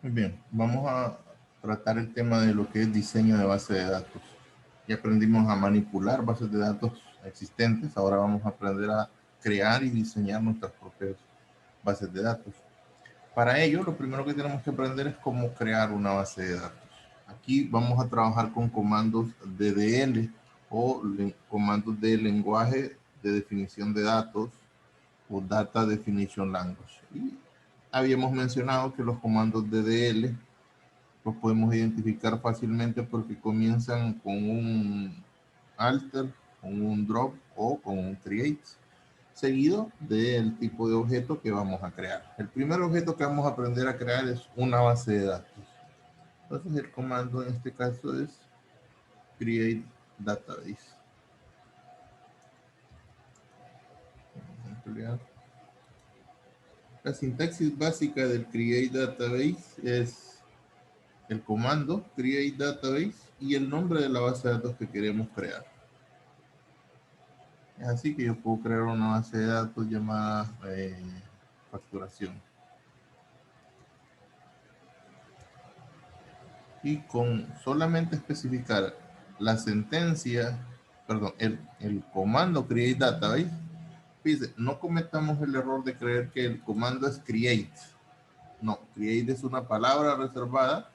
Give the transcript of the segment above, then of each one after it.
Muy bien, vamos a tratar el tema de lo que es diseño de base de datos. Ya aprendimos a manipular bases de datos existentes, ahora vamos a aprender a crear y diseñar nuestras propias bases de datos. Para ello, lo primero que tenemos que aprender es cómo crear una base de datos. Aquí vamos a trabajar con comandos DDL o comandos de lenguaje de definición de datos o Data Definition Language. Y habíamos mencionado que los comandos DDL los podemos identificar fácilmente porque comienzan con un alter, con un drop o con un create, seguido del tipo de objeto que vamos a crear. El primer objeto que vamos a aprender a crear es una base de datos. Entonces el comando en este caso es create database. La sintaxis básica del create database es el comando create database y el nombre de la base de datos que queremos crear. Es así que yo puedo crear una base de datos llamada facturación. Y con solamente especificar la sentencia, perdón, el comando create database, fíjense, no cometamos el error de creer que el comando es create. No, create es una palabra reservada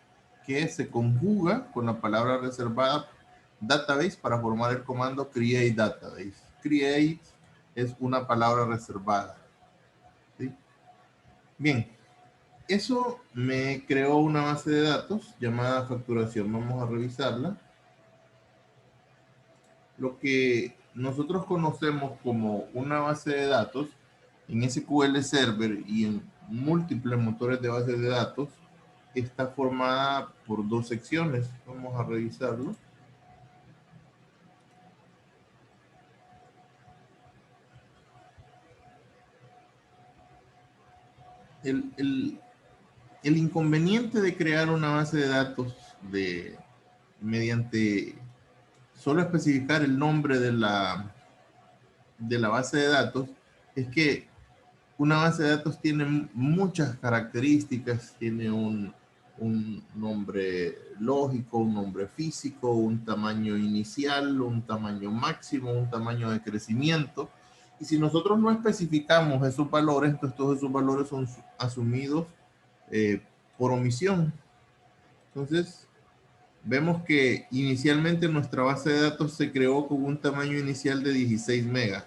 que se conjuga con la palabra reservada database para formar el comando create database. Create es una palabra reservada. ¿Sí? Bien, eso me creó una base de datos llamada facturación. Vamos a revisarla. Lo que nosotros conocemos como una base de datos en SQL Server y en múltiples motores de bases de datos está formada por dos secciones. Vamos a revisarlo. El, el, el inconveniente de crear una base de datos mediante solo especificar el nombre de la base de datos es que una base de datos tiene muchas características, tiene un nombre lógico, un nombre físico, un tamaño inicial, un tamaño máximo, un tamaño de crecimiento. Y si nosotros no especificamos esos valores, entonces todos esos valores son asumidos eh, por omisión. Entonces, vemos que inicialmente nuestra base de datos se creó con un tamaño inicial de 16 megas.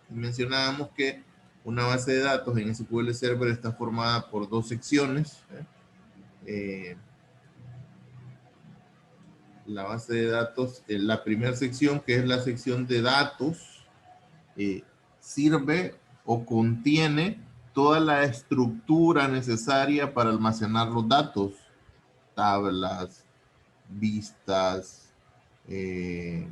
Mencionábamos que una base de datos en SQL Server está formada por dos secciones. La base de datos, la primera sección, que es la sección de datos, eh, sirve o contiene toda la estructura necesaria para almacenar los datos, tablas, vistas, eh,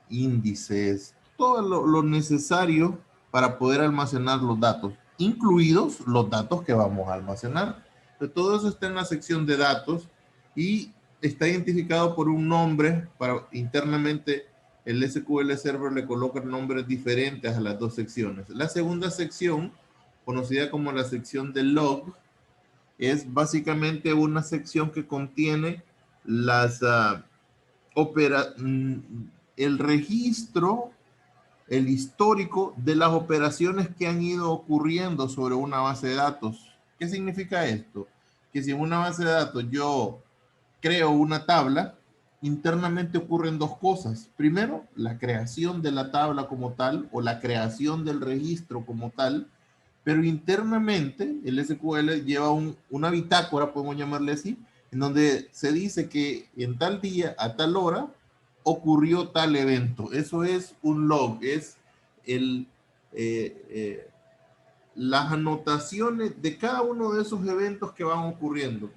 índices, todo lo necesario para poder almacenar los datos, incluidos los datos que vamos a almacenar. Entonces, todo eso está en la sección de datos y está identificado por un nombre para internamente el SQL Server le coloca nombres diferentes a las dos secciones. La segunda sección, conocida como la sección de log, es básicamente una sección que contiene las el registro, el histórico de las operaciones que han ido ocurriendo sobre una base de datos. ¿Qué significa esto? Que si en una base de datos yo creo una tabla, internamente ocurren dos cosas. Primero, la creación de la tabla como tal o la creación del registro como tal, pero internamente el SQL lleva una bitácora, podemos llamarle así, en donde se dice que en tal día, a tal hora, ocurrió tal evento. Eso es un log, es el, eh, eh, las anotaciones de cada uno de esos eventos que van ocurriendo.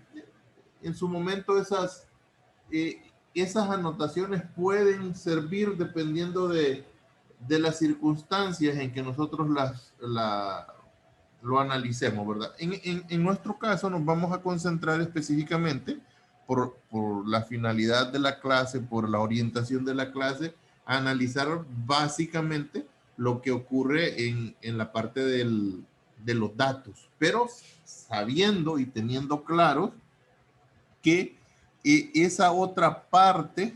En su momento esas anotaciones pueden servir dependiendo de las circunstancias en que nosotros lo analicemos, ¿verdad? En nuestro caso nos vamos a concentrar específicamente por la finalidad de la clase, por la orientación de la clase, a analizar básicamente lo que ocurre en la parte de los datos, pero sabiendo y teniendo claros que esa otra parte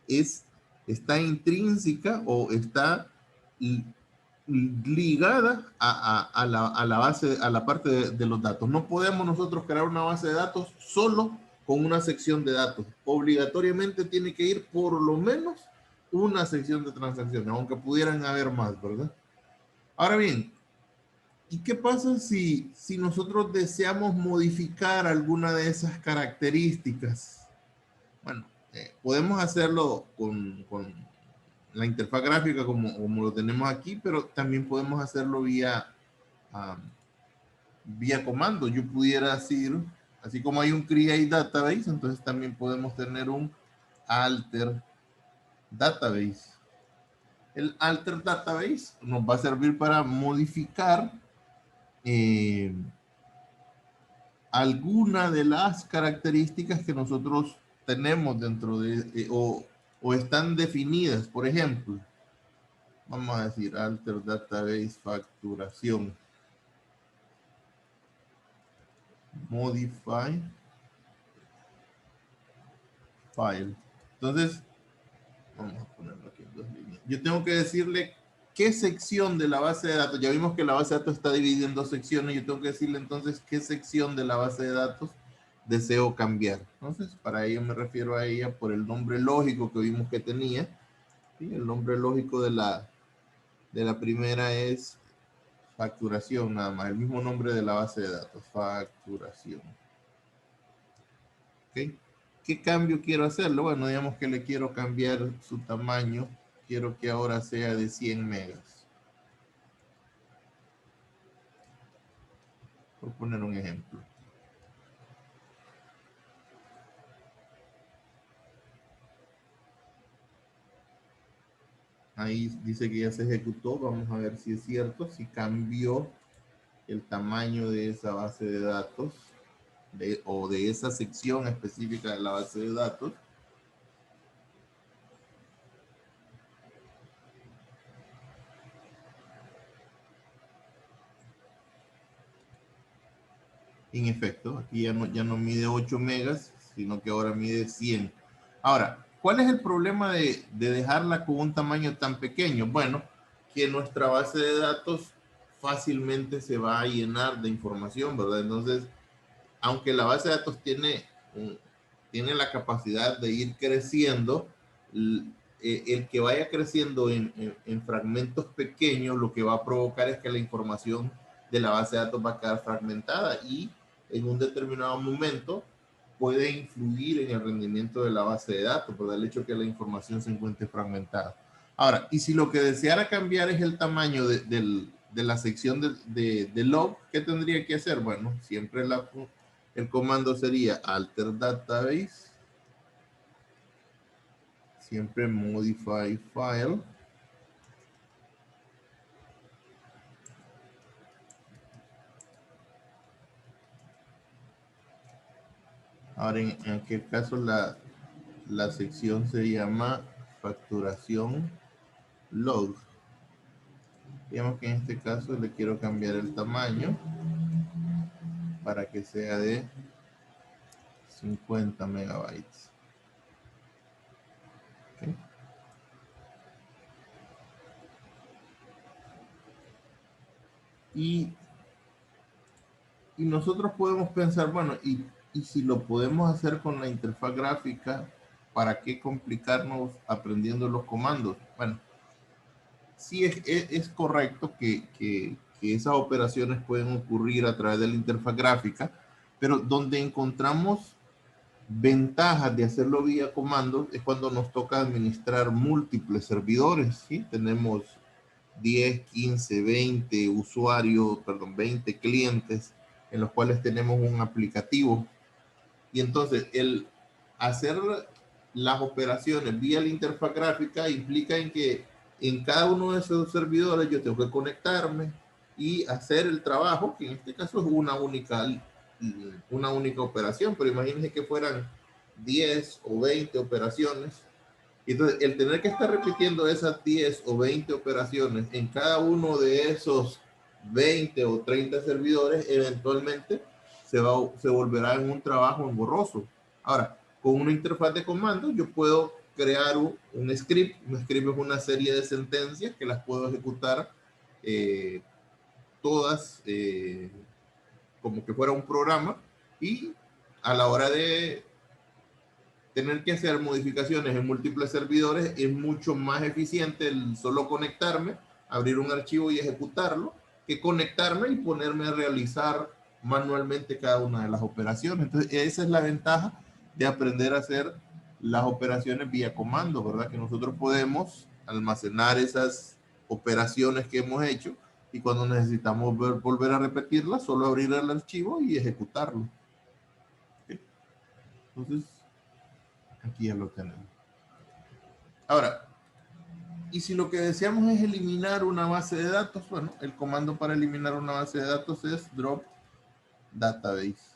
está intrínseca o está ligada a la base, a la parte de los datos. No podemos nosotros crear una base de datos solo con una sección de datos. Obligatoriamente tiene que ir por lo menos una sección de transacciones, aunque pudieran haber más, ¿verdad? Ahora bien, ¿y qué pasa si nosotros deseamos modificar alguna de esas características? Bueno, podemos hacerlo con la interfaz gráfica como lo tenemos aquí, pero también podemos hacerlo vía comando. Yo pudiera decir, así como hay un create database, entonces también podemos tener un alter database. El alter database nos va a servir para modificar alguna de las características que nosotros tenemos dentro de, o están definidas. Por ejemplo, vamos a decir alter database facturación, modify file. Entonces, vamos a ponerlo aquí en 2 líneas. Yo tengo que decirle qué sección de la base de datos. Ya vimos que la base de datos está dividida en 2 secciones. Yo tengo que decirle entonces qué sección de la base de datos deseo cambiar. Entonces, para ello me refiero a ella por el nombre lógico que vimos que tenía. ¿Sí? El nombre lógico de la primera es facturación, nada más. El mismo nombre de la base de datos, facturación. ¿Ok? ¿Qué cambio quiero hacerlo? Bueno, digamos que le quiero cambiar su tamaño. Quiero que ahora sea de 100 megas. Por poner un ejemplo. Ahí dice que ya se ejecutó. Vamos a ver si es cierto. Si cambió el tamaño de esa base de datos o de esa sección específica de la base de datos. En efecto, aquí ya no mide 8 megas, sino que ahora mide 100. Ahora, ¿cuál es el problema de dejarla con un tamaño tan pequeño? Bueno, que nuestra base de datos fácilmente se va a llenar de información, ¿verdad? Entonces, aunque la base de datos tiene la capacidad de ir creciendo, el que vaya creciendo en fragmentos pequeños, lo que va a provocar es que la información de la base de datos va a quedar fragmentada y en un determinado momento puede influir en el rendimiento de la base de datos por el hecho de que la información se encuentre fragmentada. Ahora, y si lo que deseara cambiar es el tamaño de la sección de log, ¿qué tendría que hacer? Bueno, siempre el comando sería alter database, siempre modify file. Ahora en aquel caso la sección se llama facturación log. Digamos que en este caso le quiero cambiar el tamaño para que sea de 50 megabytes. Okay. Y nosotros podemos pensar, bueno, y si lo podemos hacer con la interfaz gráfica, ¿para qué complicarnos aprendiendo los comandos? Bueno, sí es correcto que esas operaciones pueden ocurrir a través de la interfaz gráfica, pero donde encontramos ventajas de hacerlo vía comandos es cuando nos toca administrar múltiples servidores, ¿sí? Tenemos 10, 15, 20 usuarios, perdón, 20 clientes en los cuales tenemos un aplicativo. Y entonces el hacer las operaciones vía la interfaz gráfica implica en que en cada uno de esos servidores yo tengo que conectarme y hacer el trabajo, que en este caso es una única operación, pero imagínense que fueran 10 o 20 operaciones. Entonces, el tener que estar repitiendo esas 10 o 20 operaciones en cada uno de esos 20 o 30 servidores, eventualmente se volverá en un trabajo engorroso. Ahora, con una interfaz de comandos yo puedo crear un script. Un script es una serie de sentencias que las puedo ejecutar todas como que fuera un programa, y a la hora de tener que hacer modificaciones en múltiples servidores es mucho más eficiente el solo conectarme, abrir un archivo y ejecutarlo, que conectarme y ponerme a realizar manualmente cada una de las operaciones. Entonces esa es la ventaja de aprender a hacer las operaciones vía comando, ¿verdad? Que nosotros podemos almacenar esas operaciones que hemos hecho, y cuando necesitamos volver a repetirlas, solo abrir el archivo y ejecutarlo. ¿Okay? Entonces aquí ya lo tenemos. Ahora, y si lo que deseamos es eliminar una base de datos, bueno, el comando para eliminar una base de datos es drop database.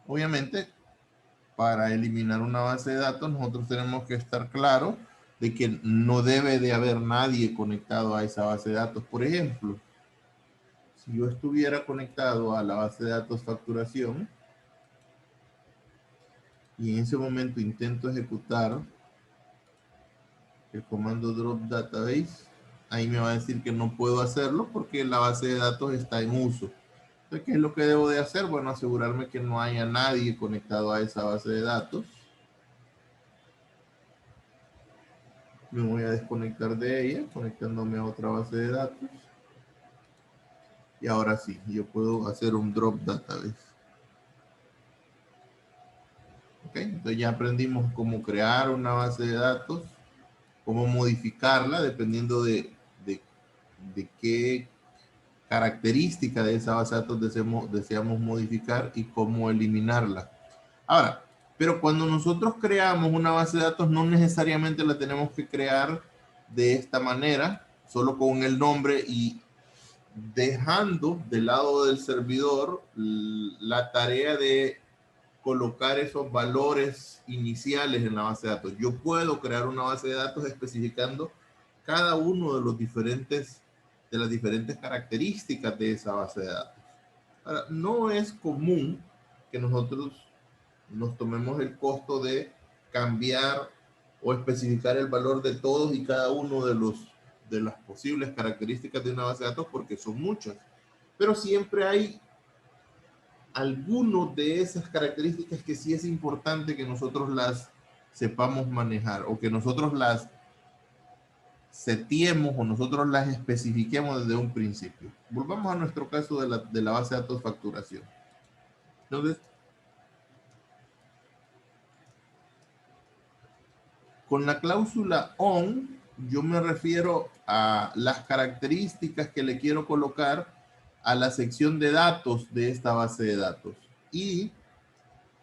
Obviamente, para eliminar una base de datos, nosotros tenemos que estar claros de que no debe de haber nadie conectado a esa base de datos. Por ejemplo, si yo estuviera conectado a la base de datos facturación y en ese momento intento ejecutar el comando drop database, ahí me va a decir que no puedo hacerlo porque la base de datos está en uso. Entonces, ¿qué es lo que debo de hacer? Bueno, asegurarme que no haya nadie conectado a esa base de datos. Me voy a desconectar de ella, conectándome a otra base de datos. Y ahora sí, yo puedo hacer un drop database. ¿Ok? Entonces ya aprendimos cómo crear una base de datos, cómo modificarla dependiendo de qué característica de esa base de datos deseamos modificar, y cómo eliminarla. Ahora, pero cuando nosotros creamos una base de datos, no necesariamente la tenemos que crear de esta manera, solo con el nombre, y dejando del lado del servidor la tarea de colocar esos valores iniciales en la base de datos. Yo puedo crear una base de datos especificando cada uno de los de las diferentes características de esa base de datos. Ahora, no es común que nosotros nos tomemos el costo de cambiar o especificar el valor de todos y cada uno de las posibles características de una base de datos, porque son muchas. Pero siempre hay algunos de esas características que sí es importante que nosotros las sepamos manejar, o que nosotros las setiemos o nosotros las especifiquemos desde un principio. Volvamos a nuestro caso de la base de datos facturación. Entonces, con la cláusula on, yo me refiero a las características que le quiero colocar a la sección de datos de esta base de datos. Y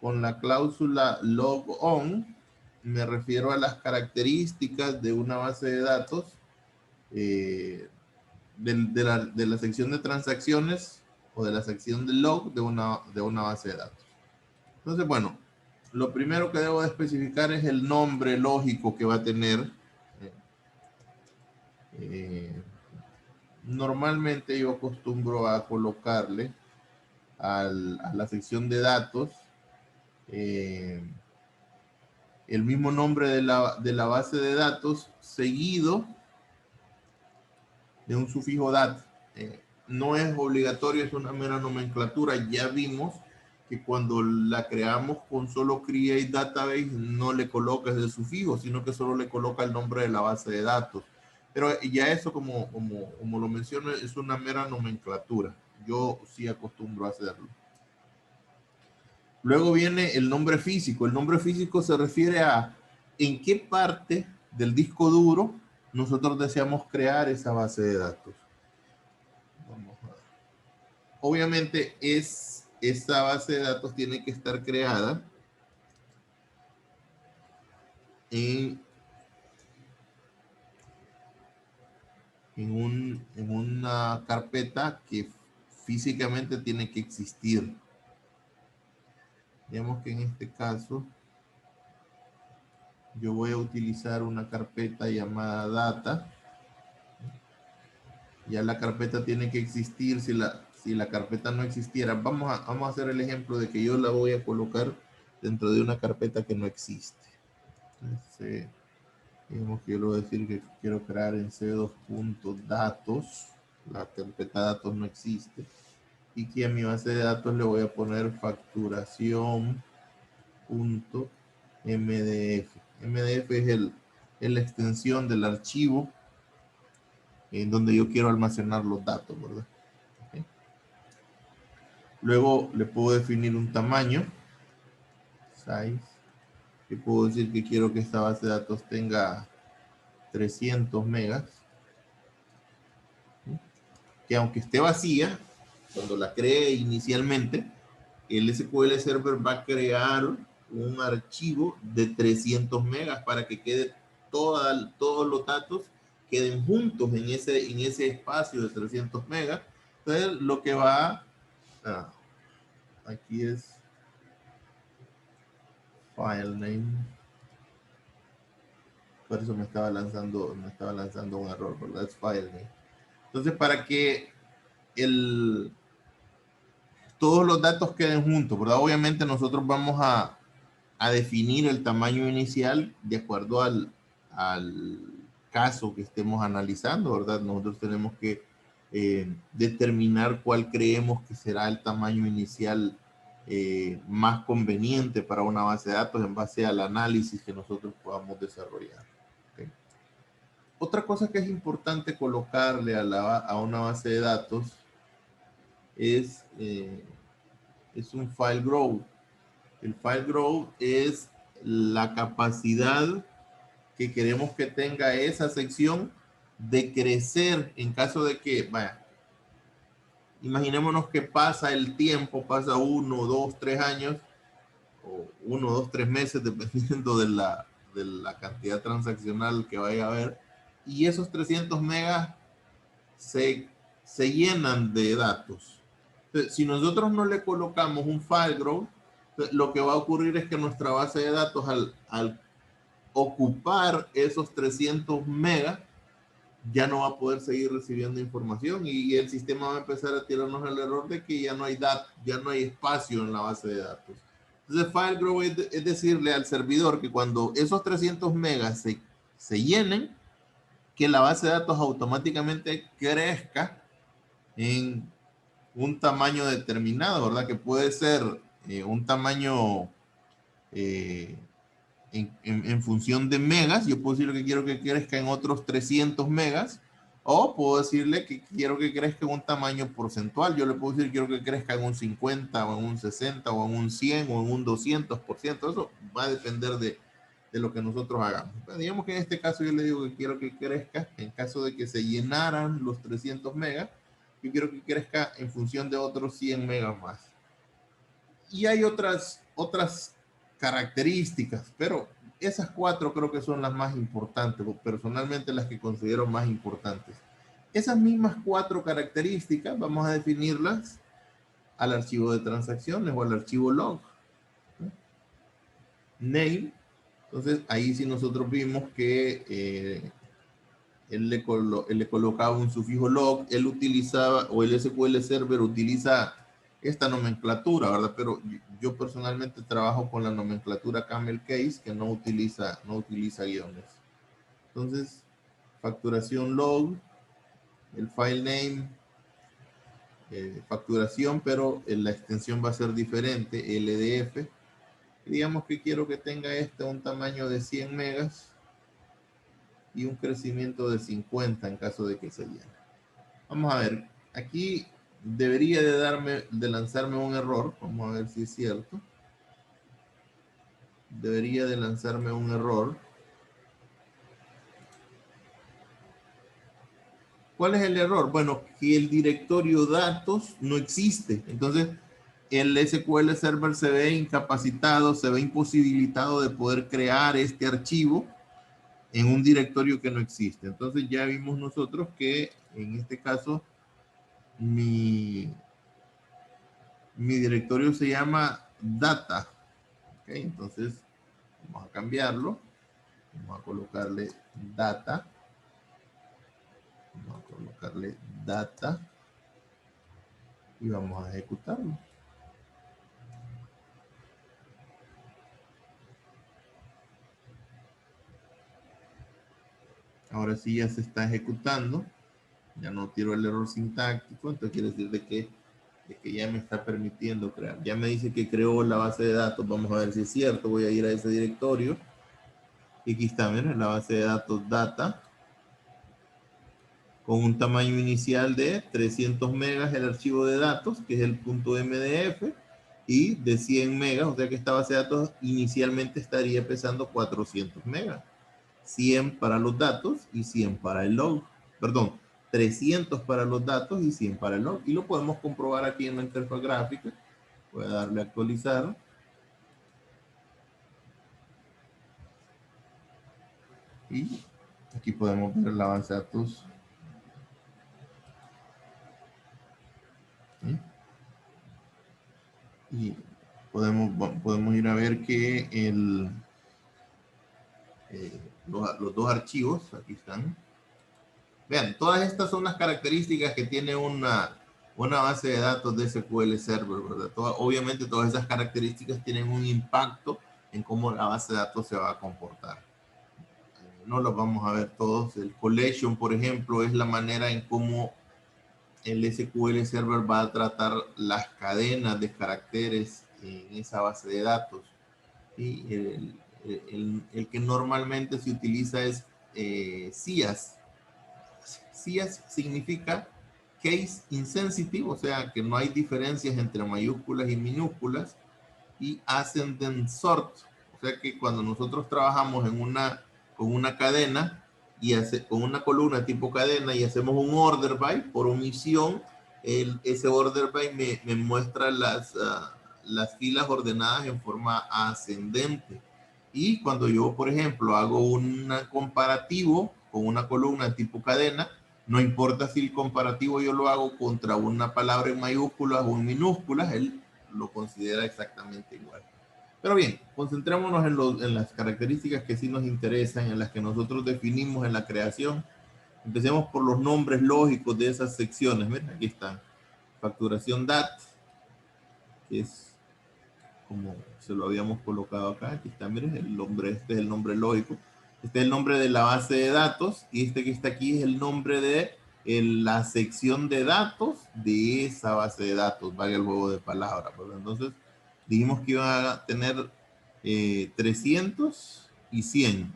con la cláusula log on, me refiero a las características de una base de datos de la sección de transacciones o de la sección de log de una base de datos. Entonces, bueno, lo primero que debo de especificar es el nombre lógico que va a tener. Normalmente yo acostumbro a colocarle a la sección de datos el mismo nombre de la base de datos seguido de un sufijo dat. No es obligatorio, es una mera nomenclatura. Ya vimos que cuando la creamos con solo create database no le colocas el sufijo, sino que solo le coloca el nombre de la base de datos. Pero ya eso, como lo menciono, es una mera nomenclatura. Yo sí acostumbro a hacerlo. Luego viene el nombre físico. El nombre físico se refiere a en qué parte del disco duro nosotros deseamos crear esa base de datos. Vamos a ver. Obviamente esa base de datos tiene que estar creada en una carpeta que físicamente tiene que existir. Digamos que en este caso yo voy a utilizar una carpeta llamada data. Ya la carpeta tiene que existir. Si la carpeta no existiera, vamos a hacer el ejemplo de que yo la voy a colocar dentro de una carpeta que no existe. Entonces, digamos que yo le voy a decir que quiero crear en c2.datos, la carpeta datos no existe, y que a mi base de datos le voy a poner facturación.mdf. MDF es la extensión del archivo en donde yo quiero almacenar los datos, ¿verdad? Okay. Luego le puedo definir un tamaño, size, y puedo decir que quiero que esta base de datos tenga 300 megas, que aunque esté vacía, cuando la cree inicialmente, el SQL Server va a crear un archivo de 300 megas para que quede todos los datos queden juntos en ese espacio de 300 megas. Entonces, lo que va aquí es file name. Por eso me estaba lanzando un error, ¿verdad? Es file name. Entonces, para que todos los datos queden juntos, ¿verdad? Obviamente nosotros vamos a definir el tamaño inicial de acuerdo al caso que estemos analizando, ¿verdad? Nosotros tenemos que determinar cuál creemos que será el tamaño inicial más conveniente para una base de datos en base al análisis que nosotros podamos desarrollar. ¿Okay? Otra cosa que es importante colocarle a una base de datos es un file growth. El file growth es la capacidad que queremos que tenga esa sección de crecer en caso de que, vaya, imaginémonos que pasa el tiempo, pasa 1, 2, 3 años, o 1, 2, 3 meses, dependiendo de la cantidad transaccional que vaya a haber, y esos 300 megas se llenan de datos. Entonces, si nosotros no le colocamos un file growth, lo que va a ocurrir es que nuestra base de datos al ocupar esos 300 megas ya no va a poder seguir recibiendo información y el sistema va a empezar a tirarnos el error de que ya no hay espacio en la base de datos. Entonces, file growth es decirle al servidor que cuando esos 300 megas se llenen, que la base de datos automáticamente crezca en un tamaño determinado, ¿verdad? Que puede ser un tamaño en función de megas. Yo puedo decirle que quiero que crezca en otros 300 megas, o puedo decirle que quiero que crezca en un tamaño porcentual. Yo le puedo decir que quiero que crezca en un 50 o en un 60 o en un 100 o en un 200%. Eso va a depender de lo que nosotros hagamos. Pero digamos que en este caso yo le digo que quiero que crezca en caso de que se llenaran los 300 megas. Yo quiero que crezca en función de otros 100 megas más. Y hay otras características, pero esas 4 creo que son las más importantes, o personalmente las que considero más importantes. Esas mismas 4 características vamos a definirlas al archivo de transacciones o al archivo log. Name. Entonces ahí sí nosotros vimos que él le colocaba un sufijo log, él utilizaba, o el SQL Server utiliza esta nomenclatura, ¿verdad? Pero yo personalmente trabajo con la nomenclatura camel case, que no utiliza guiones. Entonces, facturación log, el file name, facturación, pero la extensión va a ser diferente, LDF. Y digamos que quiero que tenga un tamaño de 100 megas y un crecimiento de 50 en caso de que se llene. Vamos a ver, aquí debería de lanzarme un error. Vamos a ver si es cierto. Debería de lanzarme un error. ¿Cuál es el error? Bueno, que el directorio datos no existe. Entonces, el SQL Server se ve incapacitado, se ve imposibilitado de poder crear este archivo en un directorio que no existe. Entonces, ya vimos nosotros que en este caso mi directorio se llama data. Okay, entonces vamos a cambiarlo. Vamos a colocarle data. Vamos a colocarle data. Y vamos a ejecutarlo. Ahora sí ya se está ejecutando. Ya no tiro el error sintáctico. Entonces quiere decir de que ya me está permitiendo crear. Ya me dice que creó la base de datos. Vamos a ver si es cierto. Voy a ir a ese directorio. Y aquí está, miren, la base de datos data. Con un tamaño inicial de 300 megas el archivo de datos, que es el .mdf, y de 100 megas, o sea que esta base de datos inicialmente estaría pesando 400 megas. 100 para los datos y 100 para el log. Perdón, 300 para los datos y 100 para el log. Y lo podemos comprobar aquí en la interfaz gráfica. Voy a darle a actualizar. Y aquí podemos ver la base de datos. ¿Sí? Y podemos ir a ver que los dos archivos, aquí están. Vean, todas estas son las características que tiene una base de datos de SQL Server, ¿verdad? Obviamente todas esas características tienen un impacto en cómo la base de datos se va a comportar. No los vamos a ver todos. El collection, por ejemplo, es la manera en cómo el SQL Server va a tratar las cadenas de caracteres en esa base de datos. Y el que normalmente se utiliza es CIAS. CIAS significa case insensitive, o sea que no hay diferencias entre mayúsculas y minúsculas, y ascendent sort, o sea que cuando nosotros trabajamos con una cadena con una columna tipo cadena y hacemos un order by, por omisión, ese order by me muestra las filas ordenadas en forma ascendente. Y cuando yo, por ejemplo, hago un comparativo con una columna tipo cadena, no importa si el comparativo yo lo hago contra una palabra en mayúsculas o en minúsculas, él lo considera exactamente igual. Pero bien, concentrémonos en las características que sí nos interesan, en las que nosotros definimos en la creación. Empecemos por los nombres lógicos de esas secciones. Miren, aquí están. Facturación DAT, que es como se lo habíamos colocado acá. Aquí está, miren, el nombre, este es el nombre lógico. Este es el nombre de la base de datos y este que está aquí es el nombre de la sección de datos de esa base de datos, vaya el juego de palabras. Pues. Entonces, dijimos que iba a tener 300 y 100.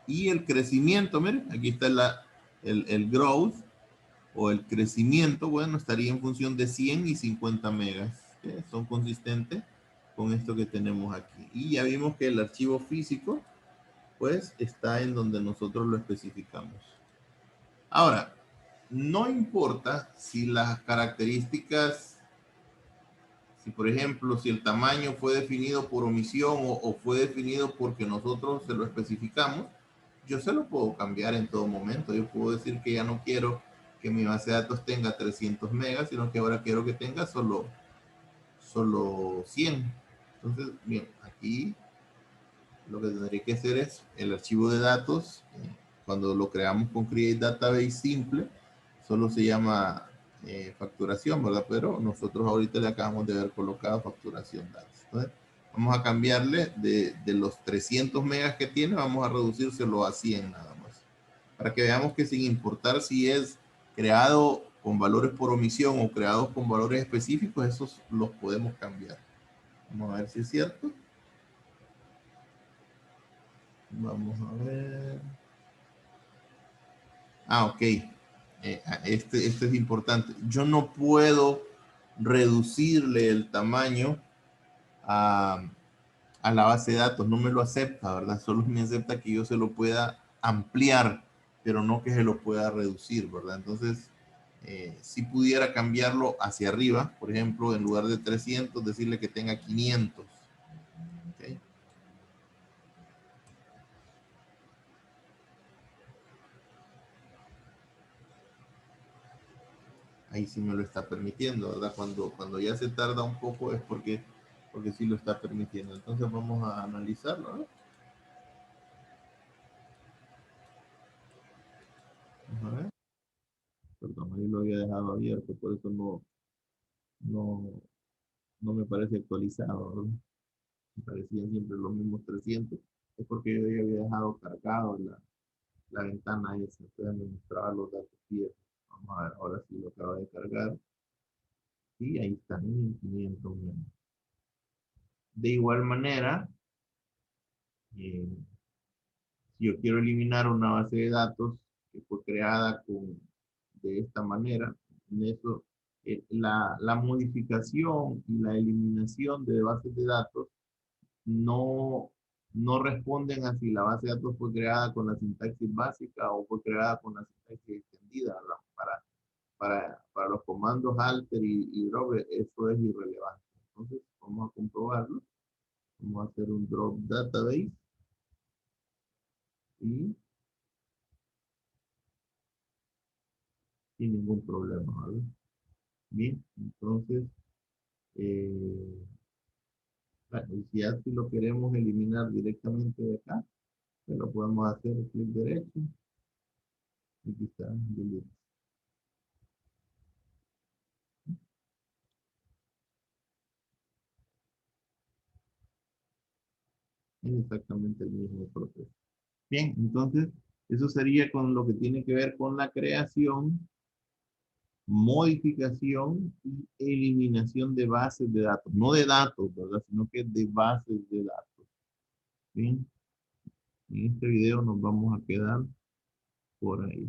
Y el crecimiento, miren, aquí está el growth o el crecimiento, bueno, estaría en función de 100 y 50 megas, que son consistentes con esto que tenemos aquí. Y ya vimos que el archivo físico, pues, está en donde nosotros lo especificamos. Ahora, no importa si las características, si por ejemplo, si el tamaño fue definido por omisión o fue definido porque nosotros se lo especificamos, yo se lo puedo cambiar en todo momento. Yo puedo decir que ya no quiero que mi base de datos tenga 300 megas, sino que ahora quiero que tenga solo 100. Entonces, bien, aquí lo que tendré que hacer es el archivo de datos, cuando lo creamos con Create Database simple, solo se llama facturación, ¿verdad? Pero nosotros ahorita le acabamos de haber colocado facturación datos. Entonces, vamos a cambiarle de los 300 megas que tiene, vamos a reducírselo a 100 nada más. Para que veamos que sin importar si es creado con valores por omisión o creados con valores específicos, esos los podemos cambiar. Vamos a ver si es cierto. Vamos a ver. Ah, ok. Este es importante. Yo no puedo reducirle el tamaño a, a la base de datos. No me lo acepta, ¿verdad? Solo me acepta que yo se lo pueda ampliar, pero no que se lo pueda reducir, ¿verdad? Entonces, si pudiera cambiarlo hacia arriba, por ejemplo, en lugar de 300, decirle que tenga 500. ¿Okay? Ahí sí me lo está permitiendo, ¿verdad? Cuando ya se tarda un poco es porque sí lo está permitiendo. Entonces vamos a analizarlo, ¿no? Vamos a ver. Perdón, ahí lo había dejado abierto, por eso no, no me parece actualizado, ¿verdad? Me parecían siempre los mismos 300. Es porque yo ya había dejado cargado. la ventana esa, entonces me mostraba los datos viejos. Vamos a ver, ahora sí lo acabo de cargar. Y ahí están, 1500 menos. De igual manera, eh, si yo quiero eliminar una base de datos que fue creada de esta manera, en eso, la modificación y la eliminación de bases de datos no, no responden a si la base de datos fue creada con la sintaxis básica o fue creada con la sintaxis extendida. Para los comandos alter y drop, eso es irrelevante. Entonces, vamos a comprobarlo. Vamos a hacer un drop database y sin ningún problema, ¿vale? Bien, entonces, eh, si así lo queremos eliminar directamente de acá, pues lo podemos hacer clic derecho y aquí está, delete. Es exactamente el mismo proceso. Bien, entonces, eso sería con lo que tiene que ver con la creación, modificación y eliminación de bases de datos. No de datos, ¿verdad? Sino que de bases de datos. Bien, en este video nos vamos a quedar por ahí.